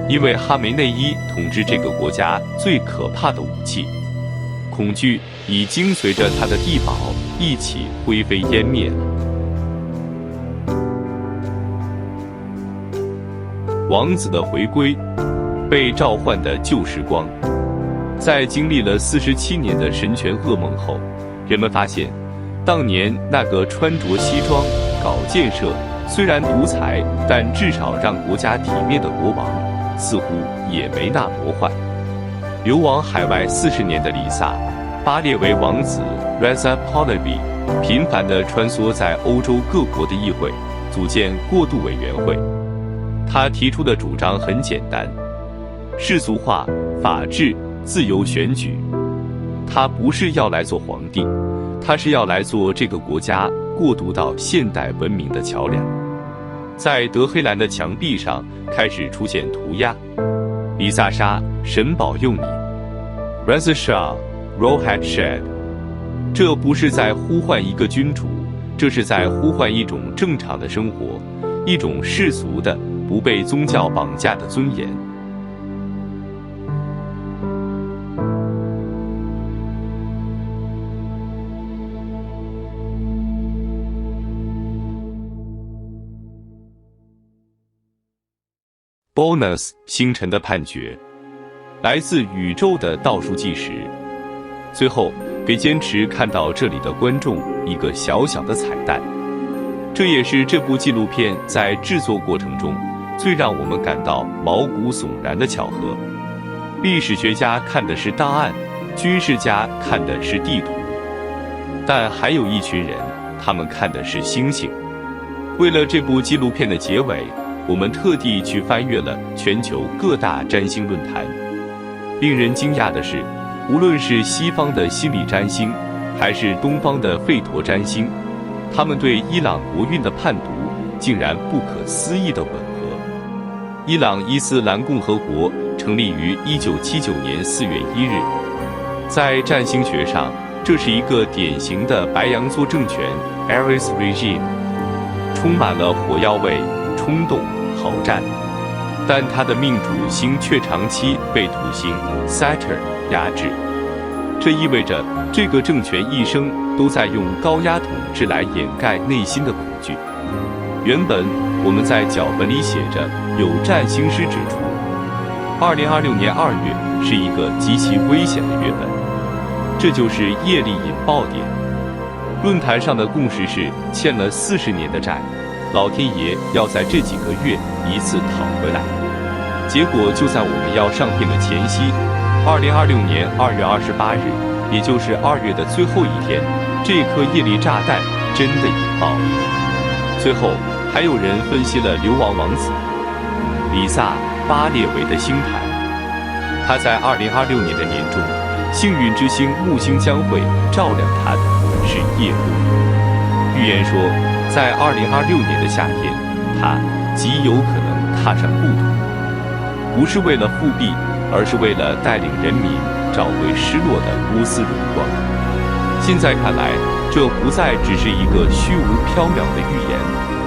因为哈梅内伊统治这个国家最可怕的武器——恐惧，已经随着他的地堡一起灰飞烟灭了。王子的回归，被召唤的旧时光。在经历了47年的神权噩梦后，人们发现，当年那个穿着西装、搞建设，虽然独裁，但至少让国家体面的国王，似乎也没那魔幻。流亡海外40年的里萨·巴列维王子 Reza Pahlavi 频繁地穿梭在欧洲各国的议会，组建过渡委员会。他提出的主张很简单：世俗化、法治、自由选举。他不是要来做皇帝，他是要来做这个国家过渡到现代文明的桥梁。在德黑兰的墙壁上开始出现涂鸦：里萨莎，神保佑你 ；Reza Shah, Rohat Shad。这不是在呼唤一个君主，这是在呼唤一种正常的生活，一种世俗的、不被宗教绑架的尊严。Bonus 星辰的判决，来自宇宙的倒数计时。最后，给坚持看到这里的观众一个小小的彩蛋，这也是这部纪录片在制作过程中最让我们感到毛骨悚然的巧合。历史学家看的是档案，军事家看的是地图。但还有一群人，他们看的是星星。为了这部纪录片的结尾，我们特地去翻阅了全球各大占星论坛。令人惊讶的是，无论是西方的心理占星，还是东方的吠陀占星，他们对伊朗国运的判读竟然不可思议的吻合。伊朗伊斯兰共和国成立于1979年4月1日，在占星学上，这是一个典型的白羊座政权 Aries regime， 充满了火药味、冲动、好战，但它的命主星却长期被土星 Saturn 压制。这意味着这个政权一生都在用高压统治来掩盖内心的恐惧。原本我们在脚本里写着，有占星师指出，2026年2月是一个极其危险的月份，这就是业力引爆点。论坛上的共识是，欠了40年的债，老天爷要在这几个月一次讨回来。结果就在我们要上片的前夕，2026年2月28日，也就是2月的最后一天，这颗业力炸弹真的引爆了。最后还有人分析了流亡王子里萨·巴列维的星盘，他在2026年的年中，幸运之星木星将会照亮他的是夜路。预言说，在2026年的夏天，他极有可能踏上故土，不是为了复辟，而是为了带领人民找回失落的乌斯荣光。现在看来，这不再只是一个虚无缥缈的预言，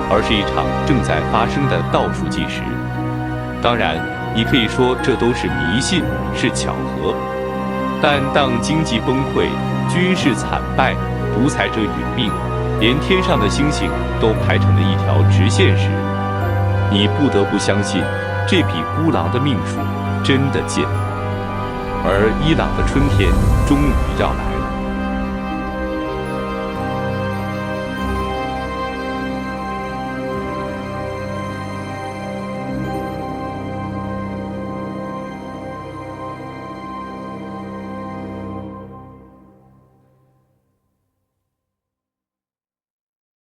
而是一场正在发生的倒数计时。当然，你可以说这都是迷信，是巧合。但当经济崩溃、军事惨败、独裁者殒命，连天上的星星都排成了一条直线时，你不得不相信，这匹孤狼的命数真的近了。而伊朗的春天终于要来。